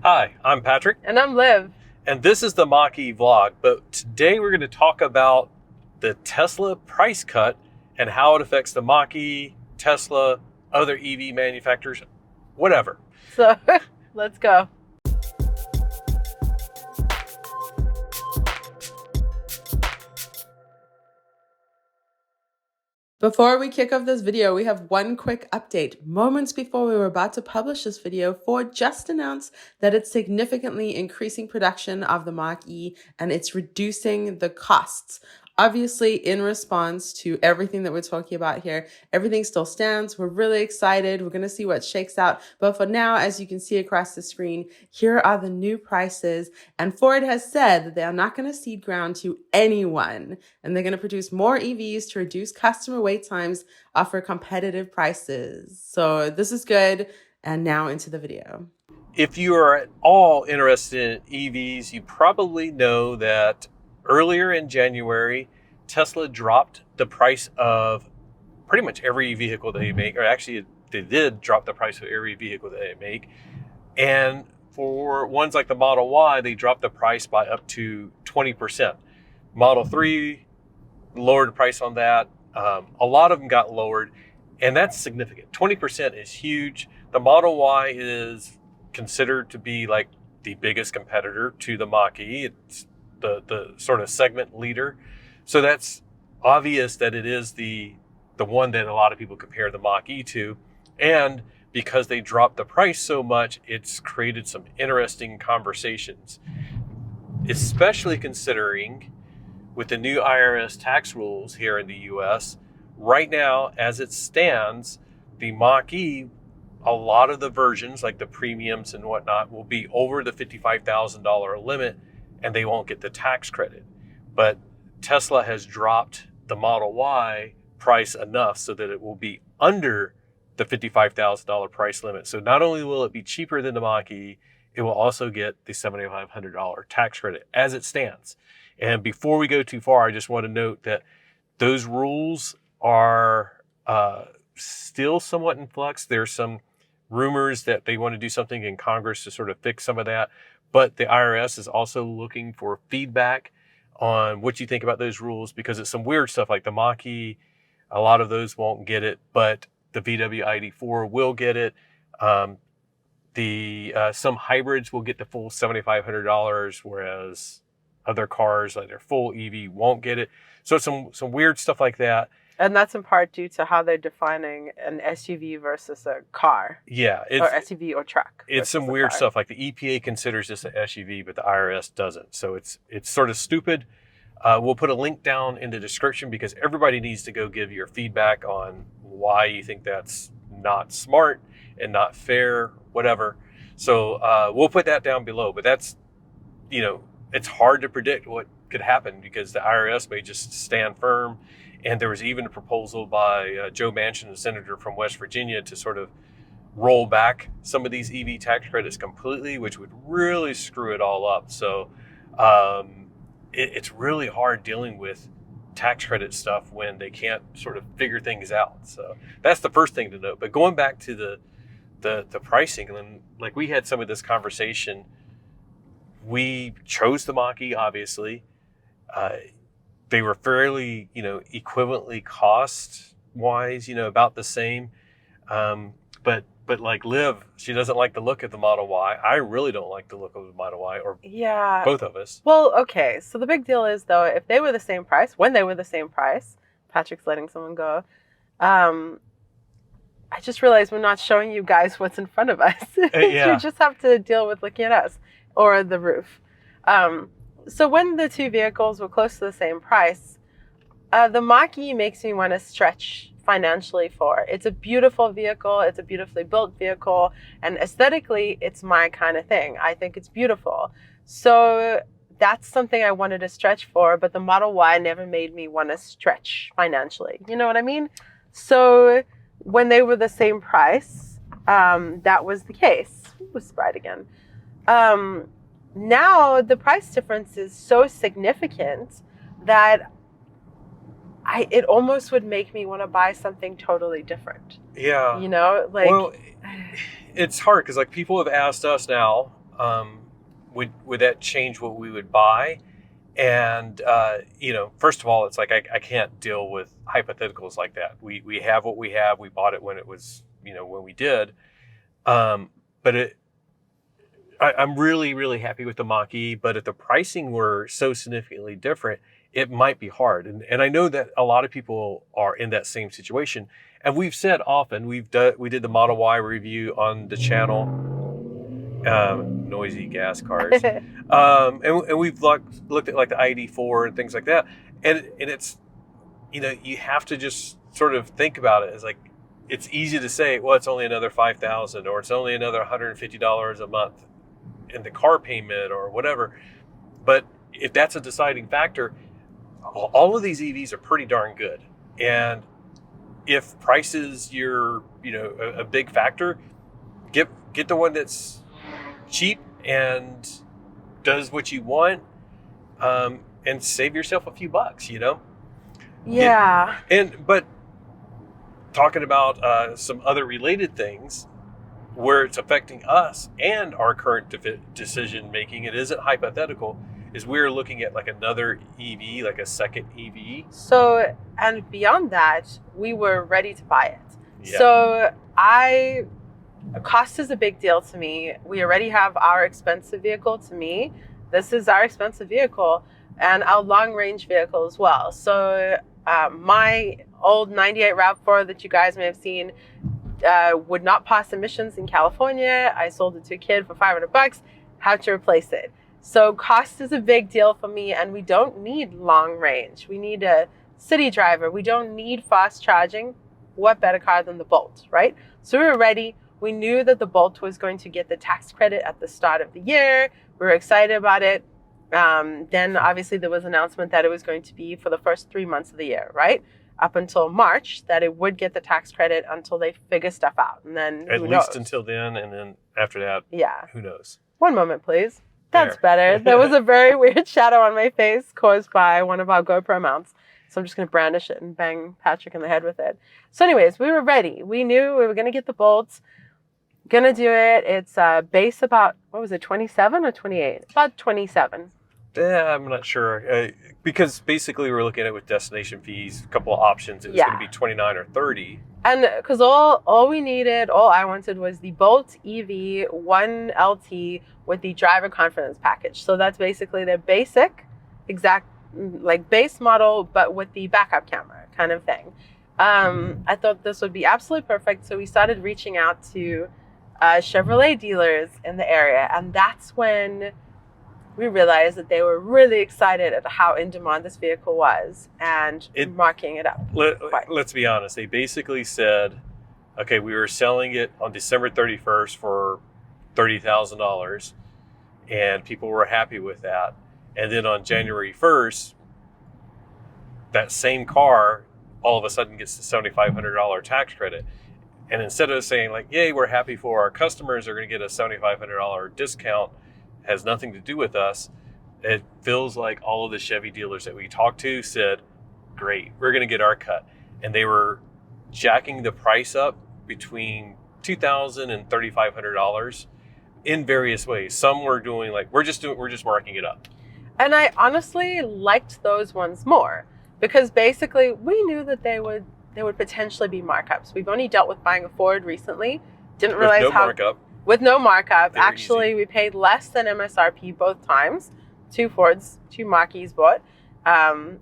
Hi, I'm Patrick. And I'm Liv. And this is the Mach-E vlog, but today we're going to talk about the Tesla price cut and how it affects the Mach-E, Tesla, other EV manufacturers, whatever. So let's go. Before we kick off this video, we have one quick update. Moments before we were about to publish this video, Ford just announced that it's significantly increasing production of the Mach-E and it's reducing the costs. Obviously, in response to everything that we're talking about here, everything still stands. We're really excited. We're going to see what shakes out. But for now, as you can see across the screen, here are the new prices. And Ford has said that they are not going to cede ground to anyone. And they're going to produce more EVs to reduce customer wait times, offer competitive prices. So this is good. And now into the video. If you are at all interested in EVs, you probably know that earlier in January, Tesla dropped the price of pretty much every vehicle they make, or actually they did drop the price of every vehicle that they make. And for ones like the Model Y, they dropped the price by up to 20%. Model 3 lowered the price on that. A lot of them got lowered, and that's significant. 20% is huge. The Model Y is considered to be like the biggest competitor to the Mach-E. It's the sort of segment leader. So that's obvious that it is the one that a lot of people compare the Mach-E to. And because they dropped the price so much, it's created some interesting conversations, especially considering with the new IRS tax rules here in the US. Right now, as it stands, the Mach-E, a lot of the versions, like the premiums and whatnot, will be over the $55,000 limit, and they won't get the tax credit. But Tesla has dropped the Model Y price enough so that it will be under the $55,000 price limit. So not only will it be cheaper than the Mach-E, it will also get the $7,500 tax credit as it stands. And before we go too far, I just want to note that those rules are still somewhat in flux. There's some rumors that they want to do something in Congress to sort of fix some of that. But the IRS is also looking for feedback on what you think about those rules, because it's some weird stuff like the Mach-E. A lot of those won't get it, but the VW ID4 will get it. Some hybrids will get the full $7,500, whereas other cars, like their full EV, won't get it. So some weird stuff like that. And that's in part due to how they're defining an SUV versus a car. Yeah. Or SUV or truck. It's some weird stuff. Like the EPA considers this an SUV, but the IRS doesn't. So it's sort of stupid. We'll put a link down in the description because everybody needs to go give your feedback on why you think that's not smart and not fair, whatever. So we'll put that down below. But that's, it's hard to predict what could happen because the IRS may just stand firm. And there was even a proposal by Joe Manchin, a senator from West Virginia, to sort of roll back some of these EV tax credits completely, which would really screw it all up. So it's really hard dealing with tax credit stuff when they can't sort of figure things out. So that's the first thing to note. But going back to the pricing, and like we had some of this conversation, we chose the Mach-E, obviously. They were fairly, equivalently cost-wise, about the same. But like Liv, she doesn't like the look of the Model Y. I really don't like the look of the Model Y, or both of us. Well, okay. So the big deal is, though, if they were the same price, when they were the same price, Patrick's letting someone go. I just realized we're not showing you guys what's in front of us. Yeah. You just have to deal with looking at us or the roof. So when the two vehicles were close to the same price, the Mach-E makes me want to stretch financially for. It's a beautiful vehicle. It's a beautifully built vehicle. And aesthetically, it's my kind of thing. I think it's beautiful. So that's something I wanted to stretch for. But the Model Y never made me want to stretch financially. You know what I mean? So when they were the same price, that was the case. Ooh, Sprite again. Now the price difference is so significant that it almost would make me want to buy something totally different. Yeah. You know, like, well, it's hard because like people have asked us now, would that change what we would buy? And, first of all, it's like I can't deal with hypotheticals like that. We have what we have. We bought it when it was, when we did. But I'm really, really happy with the Mach-E. But if the pricing were so significantly different, it might be hard. And I know that a lot of people are in that same situation. And we've said often, we did the Model Y review on the channel. Noisy gas cars. And we've looked at like the ID4 and things like that. And it's, you have to just sort of think about it as like, it's easy to say, well, it's only another $5,000 or it's only another $150 a month in the car payment or whatever. But if that's a deciding factor, all of these EVs are pretty darn good. And if price is your, a big factor, get the one that's cheap and does what you want, and save yourself a few bucks, Yeah. But talking about some other related things where it's affecting us and our current decision making, it isn't hypothetical, is we're looking at like another EV, like a second EV. So, and beyond that, we were ready to buy it. Yeah. So cost is a big deal to me. We already have our expensive vehicle. To me, this is our expensive vehicle and our long range vehicle as well. So my old 98 RAV4 that you guys may have seen would not pass emissions in California. I sold it to a kid for $500, had to replace it. So cost is a big deal for me, and we don't need long range. We need a city driver. We don't need fast charging. What better car than the Bolt, right? So we were ready. We knew that the Bolt was going to get the tax credit at the start of the year. We were excited about it. Then obviously there was an announcement that it was going to be for the first 3 months of the year, right? Up until March, that it would get the tax credit until they figure stuff out. And then at least until then, and then after that, who knows? One moment, please. That's better. There was a very weird shadow on my face caused by one of our GoPro mounts. So I'm just going to brandish it and bang Patrick in the head with it. So anyways, we were ready. We knew we were going to get the Bolts. Gonna do it. It's base about, 27 or 28? About 27. Yeah, I'm not sure. Because basically we're looking at it with destination fees, a couple of options. It was going to be 29 or 30. And because all I wanted was the Bolt EV 1 LT with the driver confidence package. So that's basically their basic, exact, like base model, but with the backup camera kind of thing. I thought this would be absolutely perfect. So we started reaching out to Chevrolet dealers in the area. And that's when we realized that they were really excited at how in demand this vehicle was and marking it up. Let's be honest. They basically said, okay, we were selling it on December 31st for $30,000 and people were happy with that. And then on January 1st, that same car all of a sudden gets the $7,500 tax credit. And instead of saying like, yay, we're happy for our customers are going to get a $7,500 discount, has nothing to do with us. It feels like all of the Chevy dealers that we talked to said, great, we're going to get our cut. And they were jacking the price up between $2,000 and $3,500 in various ways. Some were doing like, we're just marking it up. And I honestly liked those ones more because basically we knew that they would potentially be markups. We've only dealt with buying a Ford recently. Didn't realize how markup. With no markup. Very actually easy. We paid less than MSRP both times. 2 Fords, 2 Mach-E's bought. And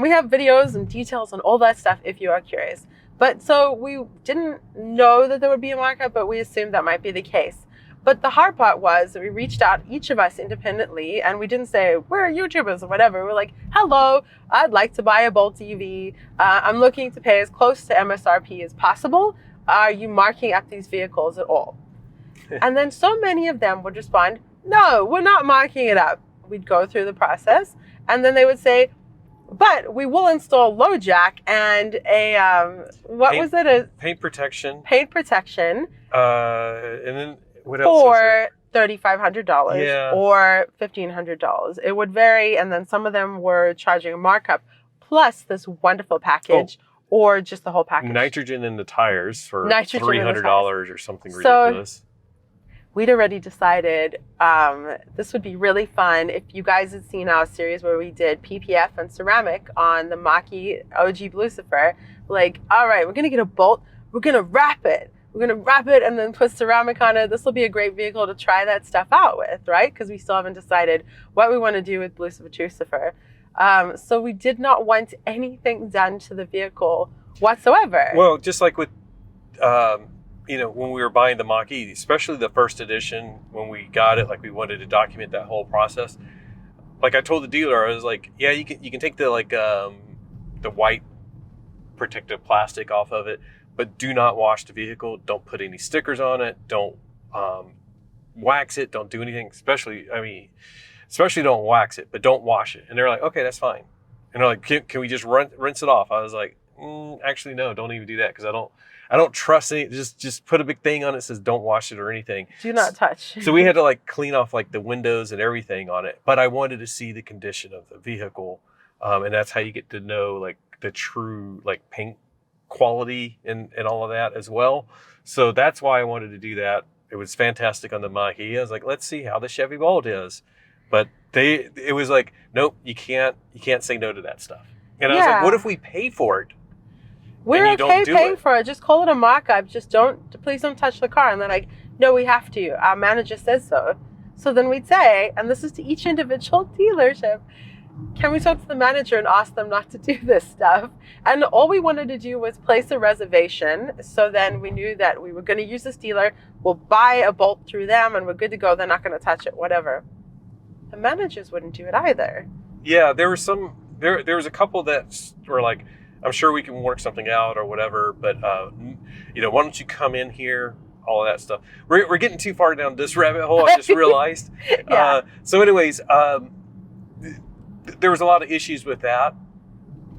we have videos and details on all that stuff if you are curious. But so we didn't know that there would be a markup, but we assumed that might be the case. But the hard part was that we reached out, each of us independently, and we didn't say, we're YouTubers or whatever. We're like, hello, I'd like to buy a Bolt EV. I'm looking to pay as close to MSRP as possible. Are you marking up these vehicles at all? And then so many of them would respond, no, we're not marking it up. We'd go through the process, and then they would say, but we will install low jack and a, paint protection. Paint protection. And then what else? For $3,500 or $1,500. It would vary, and then some of them were charging a markup plus this wonderful package or just the whole package. Nitrogen in the tires for $300 or something ridiculous. we'd already decided this would be really fun. If you guys had seen our series where we did PPF and ceramic on the Mach-E OG Lucifer, like, all right, we're going to get a bolt. We're going to wrap it. We're going to wrap it and then put ceramic on it. This will be a great vehicle to try that stuff out with, right? Because we still haven't decided what we want to do with Lucifer. So we did not want anything done to the vehicle whatsoever. Well, just like with, when we were buying the Mach-E, especially the first edition, when we got it, like we wanted to document that whole process. Like I told the dealer, I was like, yeah, you can take the the white protective plastic off of it, but do not wash the vehicle. Don't put any stickers on it. Don't wax it. Don't do anything. Especially don't wax it, but don't wash it. And they're like, okay, that's fine. And they're like, can we just rinse it off? I was like, actually, no, don't even do that because I don't trust any. Just put a big thing on it that says don't wash it or anything. Do not touch. So we had to like clean off like the windows and everything on it. But I wanted to see the condition of the vehicle, and that's how you get to know like the true like paint quality and all of that as well. So that's why I wanted to do that. It was fantastic on the Mach-E. I was like, let's see how the Chevy Bolt is. But it was like, nope, you can't say no to that stuff. And I was like, what if we pay for it? We're okay paying for it. Just call it a mock-up. Please don't touch the car. And then like, no, we have to. Our manager says so. So then we'd say, and this is to each individual dealership, can we talk to the manager and ask them not to do this stuff? And all we wanted to do was place a reservation. So then we knew that we were going to use this dealer. We'll buy a bolt through them and we're good to go. They're not going to touch it, whatever. The managers wouldn't do it either. Yeah, there was a couple that were like, I'm sure we can work something out or whatever, but why don't you come in here? All of that stuff. We're getting too far down this rabbit hole. I just realized. Yeah. So, anyways, there was a lot of issues with that,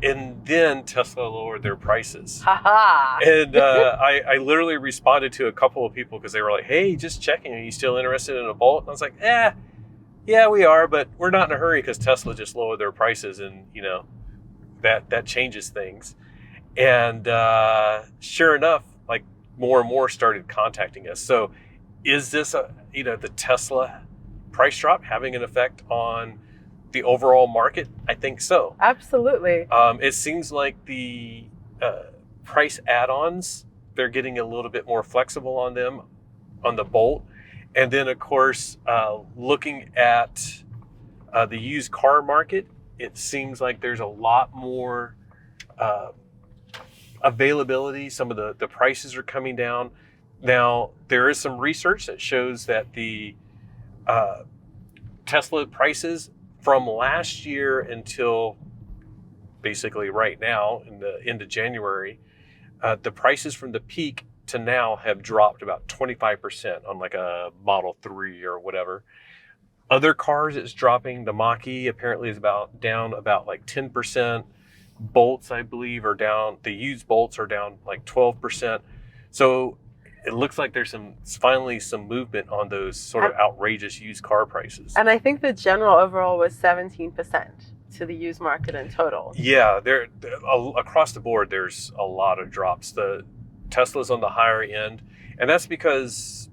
and then Tesla lowered their prices. And I literally responded to a couple of people because they were like, "Hey, just checking. Are you still interested in a Bolt?" And I was like, yeah, we are, but we're not in a hurry because Tesla just lowered their prices, and that changes things. And sure enough, like more and more started contacting us. So is this the Tesla price drop having an effect on the overall market? I think so. Absolutely. It seems like the price add-ons, they're getting a little bit more flexible on them, on the Bolt. And then, of course, looking at the used car market, it seems like there's a lot more availability. Some of the prices are coming down. Now, there is some research that shows that the Tesla prices from last year until basically right now, in the end of January, the prices from the peak to now have dropped about 25% on like a Model 3 or whatever. Other cars, it's dropping. The Mach-E apparently is down about like 10%. Bolts, I believe, are down. The used Bolts are down like 12%. So it looks like there's finally some movement on those sort of outrageous used car prices. And I think the general overall was 17% to the used market in total. Yeah, there across the board, there's a lot of drops. The Tesla's on the higher end, and that's because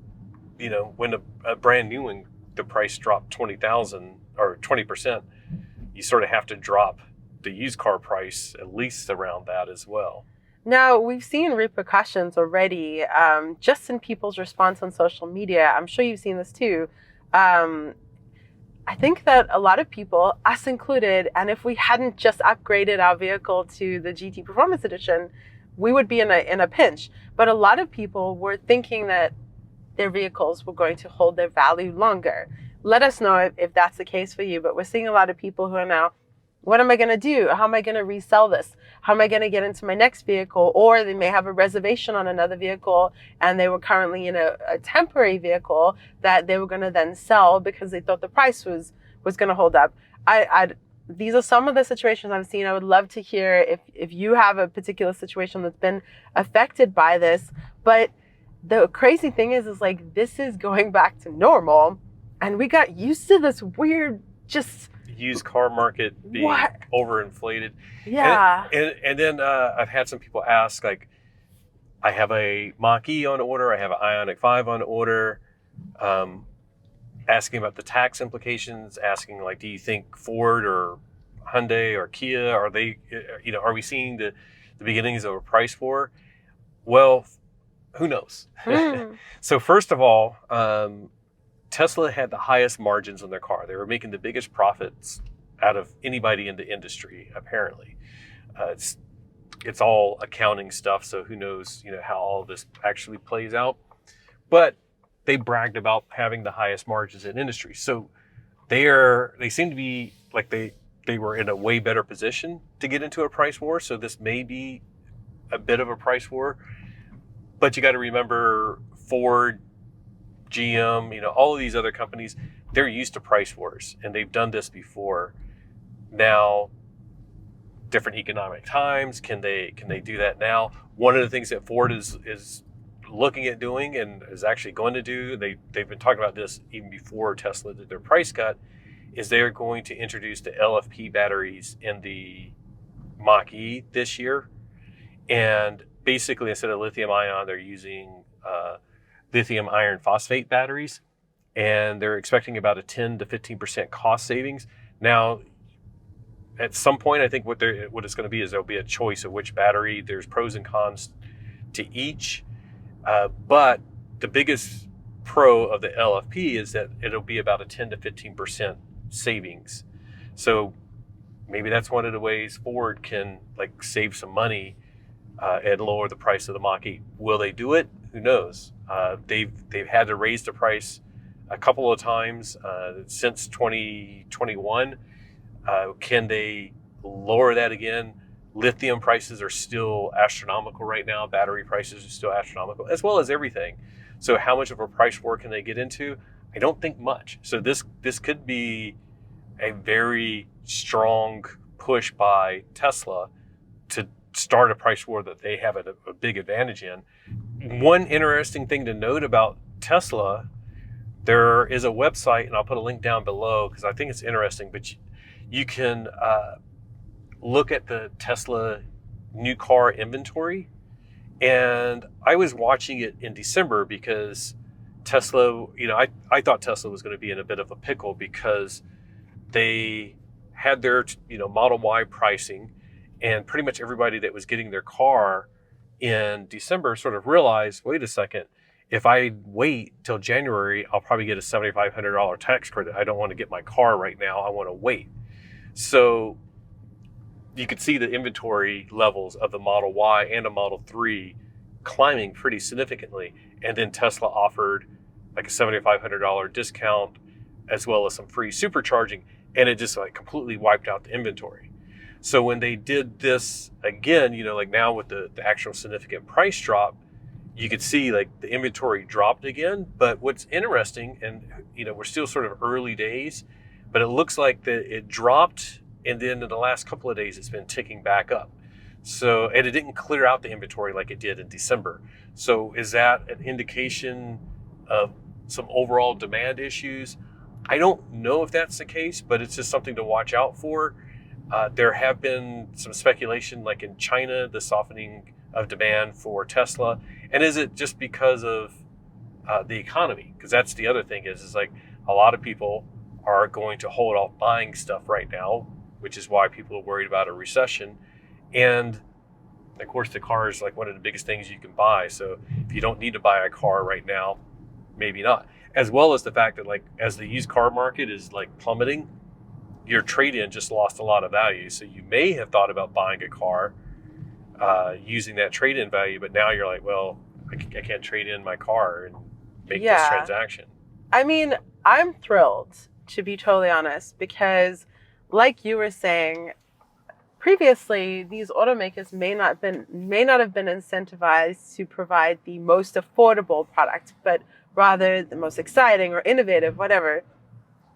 when a brand new one, the price dropped 20,000 or 20%, you sort of have to drop the used car price at least around that as well. Now, we've seen repercussions already, just in people's response on social media. I'm sure you've seen this too. I think that a lot of people, us included, and if we hadn't just upgraded our vehicle to the GT Performance Edition, we would be in a pinch. But a lot of people were thinking that their vehicles were going to hold their value longer. Let us know if that's the case for you. But we're seeing a lot of people who are now, what am I going to do? How am I going to resell this? How am I going to get into my next vehicle? Or they may have a reservation on another vehicle and they were currently in a temporary vehicle that they were going to then sell because they thought the price was going to hold up. These are some of the situations I've seen. I would love to hear if you have a particular situation that's been affected by this. But the crazy thing is like, this is going back to normal. And we got used to this weird, just used car market being overinflated. Yeah. And then I've had some people ask, like, I have a Mach-E on order. I have an Ioniq 5 on order. asking about the tax implications, asking like, do you think Ford or Hyundai or Kia, are they, are we seeing the beginnings of a price war? Well, who knows? So first of all, Tesla had the highest margins on their car. They were making the biggest profits out of anybody in the industry, apparently. It's all accounting stuff, so who knows, how all this actually plays out. But they bragged about having the highest margins in industry. So they seem to be like they were in a way better position to get into a price war. So this may be a bit of a price war. But you got to remember Ford, GM, all of these other companies, they're used to price wars and they've done this before. Now, different economic times, can they do that now? One of the things that Ford is looking at doing and is actually going to do, they've been talking about this even before Tesla did their price cut, is they're going to introduce the LFP batteries in the Mach-E this year. And basically, instead of lithium ion, they're using lithium iron phosphate batteries, and they're expecting about a 10 to 15% cost savings. Now, at some point, I think what it's going to be is there'll be a choice of which battery. There's pros and cons to each, but the biggest pro of the LFP is that it'll be about a 10 to 15% savings. So maybe that's one of the ways Ford can save some money and lower the price of the Mach-E. Will they do it? Who knows? They've had to raise the price a couple of times since 2021. Can they lower that again? Lithium prices are still astronomical right now. Battery prices are still astronomical, as well as everything. So how much of a price war can they get into? I don't think much. So this could be a very strong push by Tesla to start a price war that they have a big advantage in. One interesting thing to note about Tesla, there is a website, and I'll put a link down below because I think it's interesting, but you can look at the Tesla new car inventory. And I was watching it in December because Tesla, I thought Tesla was going to be in a bit of a pickle because they had their, Model Y pricing, and pretty much everybody that was getting their car in December sort of realized, wait a second, if I wait till January, I'll probably get a $7,500 tax credit. I don't want to get my car right now. I want to wait. So you could see the inventory levels of the Model Y and a Model 3 climbing pretty significantly. And then Tesla offered a $7,500 discount as well as some free supercharging. And it just completely wiped out the inventory. So when they did this again, now with the actual significant price drop, you could see the inventory dropped again. But what's interesting, and we're still sort of early days, but it looks like that it dropped, and then in the last couple of days it's been ticking back up. So, and it didn't clear out the inventory like it did in December. So is that an indication of some overall demand issues? I don't know if that's the case, but it's just something to watch out for. There have been some speculation, in China, the softening of demand for Tesla. And is it just because of the economy? Because that's the other thing is a lot of people are going to hold off buying stuff right now, which is why people are worried about a recession. And of course, the car is one of the biggest things you can buy. So if you don't need to buy a car right now, maybe not. As well as the fact that as the used car market is plummeting, your trade-in just lost a lot of value. So you may have thought about buying a car using that trade-in value, but now you're well, I can't trade in my car and make this transaction. I mean, I'm thrilled, to be totally honest, because like you were saying, previously, these automakers may not have been incentivized to provide the most affordable product, but rather the most exciting or innovative, whatever.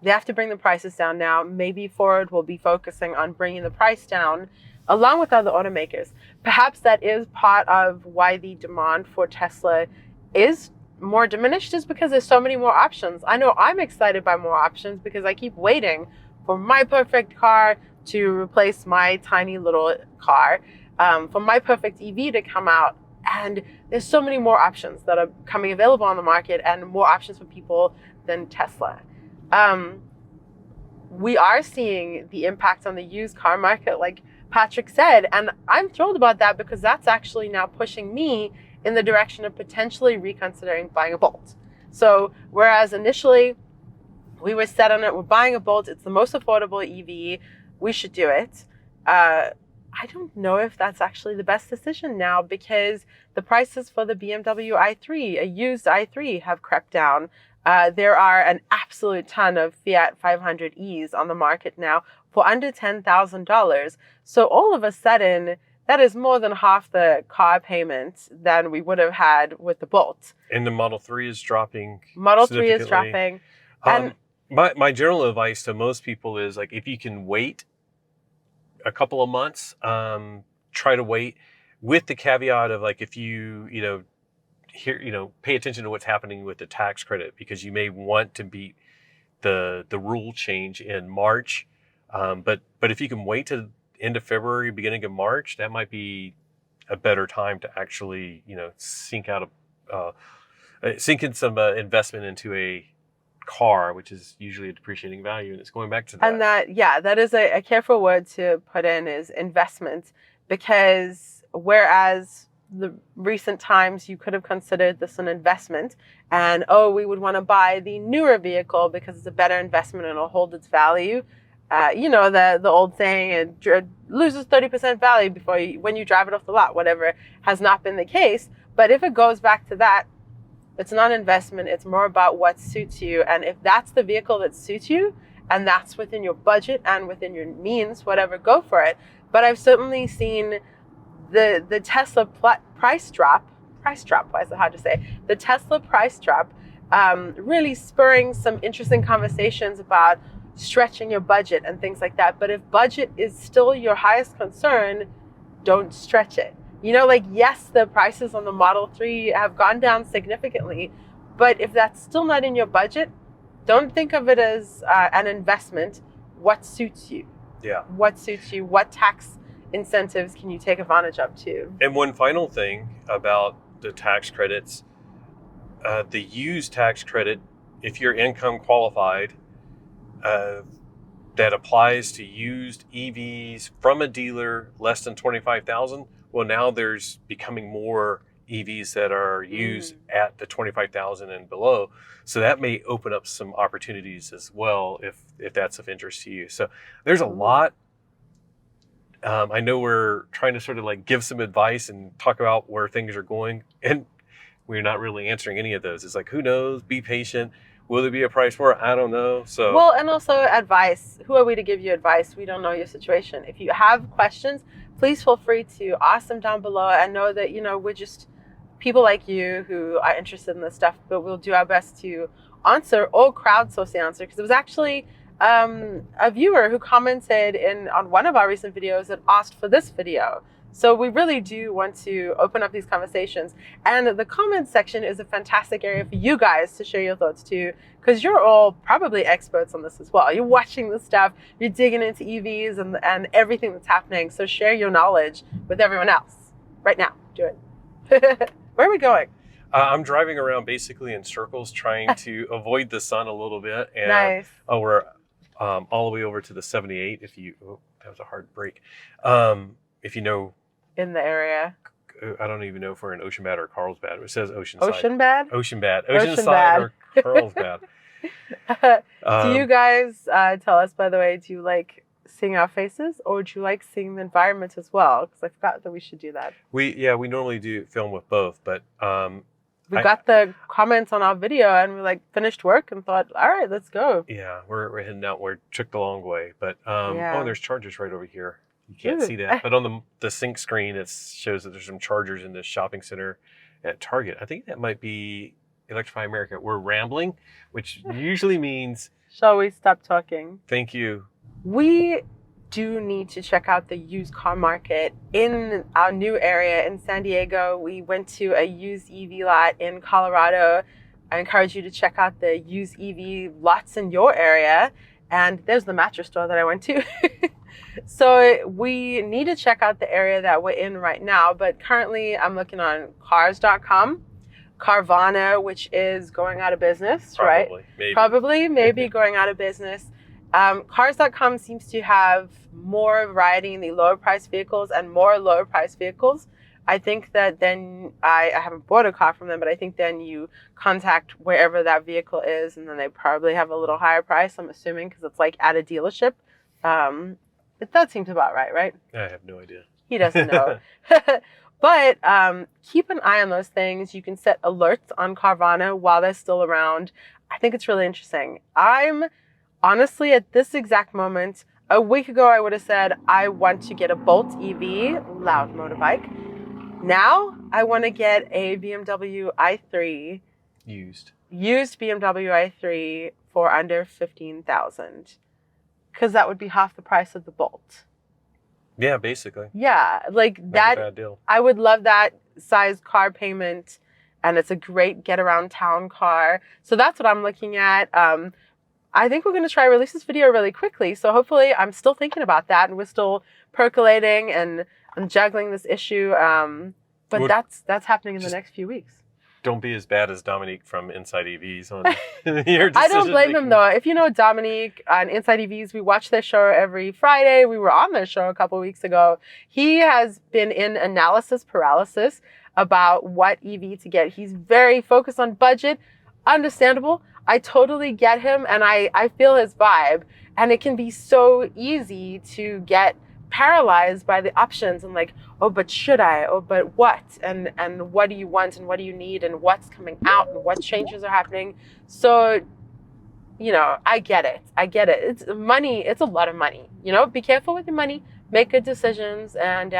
They have to bring the prices down now. Maybe Ford will be focusing on bringing the price down along with other automakers. Perhaps that is part of why the demand for Tesla is more diminished, is because there's so many more options. I know I'm excited by more options because I keep waiting for my perfect car to replace my tiny little car, for my perfect EV to come out. And there's so many more options that are coming available on the market, and more options for people than Tesla. We are seeing the impact on the used car market, like Patrick said, and I'm thrilled about that because that's actually now pushing me in the direction of potentially reconsidering buying a Bolt. So whereas initially we were set on it, we're buying a Bolt, it's the most affordable EV, we should do it. I don't know if that's actually the best decision now, because the prices for the BMW i3, a used i3, have crept down. There are an absolute ton of Fiat 500Es on the market now for under $10,000. So all of a sudden, that is more than half the car payment than we would have had with the Bolt. And the Model 3 is dropping. Model 3 is dropping. And my general advice to most people is, like, if you can wait a couple of months, try to wait, with the caveat of, like, if you pay attention to what's happening with the tax credit, because you may want to beat the rule change in March. But if you can wait to end of February, beginning of March, that might be a better time to actually, sink in some investment into a car, which is usually a depreciating value, and it's going back to that. And that is a careful word to put in, is investment, because whereas the recent times you could have considered this an investment, and we would want to buy the newer vehicle because it's a better investment and it'll hold its value. The old saying, it loses 30% value when you drive it off the lot, whatever, has not been the case. But if it goes back to that, it's not an investment, it's more about what suits you. And if that's the vehicle that suits you, and that's within your budget and within your means, whatever, go for it. But I've certainly seen the Tesla price drop, why is it hard to say? The Tesla price drop really spurring some interesting conversations about stretching your budget and things like that. But if budget is still your highest concern, don't stretch it. Yes, the prices on the Model 3 have gone down significantly, but if that's still not in your budget, don't think of it as an investment. What suits you? Yeah. What suits you? What tax incentives can you take advantage of too? And one final thing about the tax credits, the used tax credit, if you're income qualified, that applies to used EVs from a dealer less than $25,000. Well, now there's becoming more EVs that are used at the $25,000 and below. So that may open up some opportunities as well, if that's of interest to you. So there's a lot. I know we're trying to sort of like give some advice and talk about where things are going, and we're not really answering any of those. It's like, who knows? Be patient. Will there be a price for it? I don't know. So and also advice. Who are we to give you advice? We don't know your situation. If you have questions, please feel free to ask them down below, and know that, we're just people like you who are interested in this stuff, but we'll do our best to answer or crowdsource the answer. Because it was actually a viewer who commented on one of our recent videos that asked for this video. So we really do want to open up these conversations. And the comments section is a fantastic area for you guys to share your thoughts too, because you're all probably experts on this as well. You're watching this stuff, you're digging into EVs and everything that's happening. So share your knowledge with everyone else right now. Do it. Where are we going? I'm driving around basically in circles, trying to avoid the sun a little bit. And, nice. We're all the way over to the 78. That was a hard break. If you know, in the area, I don't even know if we're in Oceanbad or Carlsbad. It says Oceanside. Oceanbad? Oceanside or Carlsbad. Do you guys tell us, by the way, do you like seeing our faces, or do you like seeing the environment as well? Because I forgot that we should do that. We normally do film with both, but we got the comments on our video and we finished work and thought, all right, let's go. Yeah, we're heading out. We took the long way, but there's chargers right over here. You can't see that, but on the sync screen, it shows that there's some chargers in this shopping center at Target. I think that might be Electrify America. We're rambling, which usually means... Shall we stop talking? Thank you. We do need to check out the used car market in our new area in San Diego. We went to a used EV lot in Colorado. I encourage you to check out the used EV lots in your area. And there's the mattress store that I went to. So we need to check out the area that we're in right now. But currently I'm looking on cars.com, Carvana, which is going out of business, right? Maybe going out of business. Cars.com seems to have more variety in the lower price vehicles and more lower price vehicles. I think that then I haven't bought a car from them, but I think then you contact wherever that vehicle is, and then they probably have a little higher price, I'm assuming, because it's like at a dealership. That seems about right? I have no idea. He doesn't know. But keep an eye on those things. You can set alerts on Carvana while they're still around. I think it's really interesting. I'm honestly, at this exact moment, a week ago, I would have said, I want to get a Bolt EV, loud motorbike. Now, I want to get a BMW i3. Used BMW i3 for under $15,000. Because that would be half the price of the Bolt. Yeah, basically. Yeah, like that. Not a bad deal. I would love that size car payment, and it's a great get around town car. So that's what I'm looking at. I think we're going to try to release this video really quickly. So hopefully I'm still thinking about that, and we're still percolating and juggling this issue. But that's happening in the next few weeks. Don't be as bad as Dominique from Inside EVs on your decision. I don't blame him, though. If you know Dominique on Inside EVs, we watch their show every Friday. We were on their show a couple of weeks ago. He has been in analysis paralysis about what EV to get. He's very focused on budget. Understandable. I totally get him, and I feel his vibe. And it can be so easy to get paralyzed by the options and like, oh, but should I? Oh, but what? And what do you want and what do you need and what's coming out and what changes are happening? So, I get it. It's money. It's a lot of money. Be careful with your money, make good decisions, and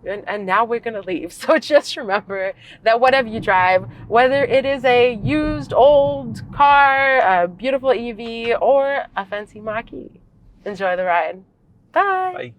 now we're going to leave. So just remember that whatever you drive, whether it is a used old car, a beautiful EV, or a fancy Mach-E, enjoy the ride. Bye.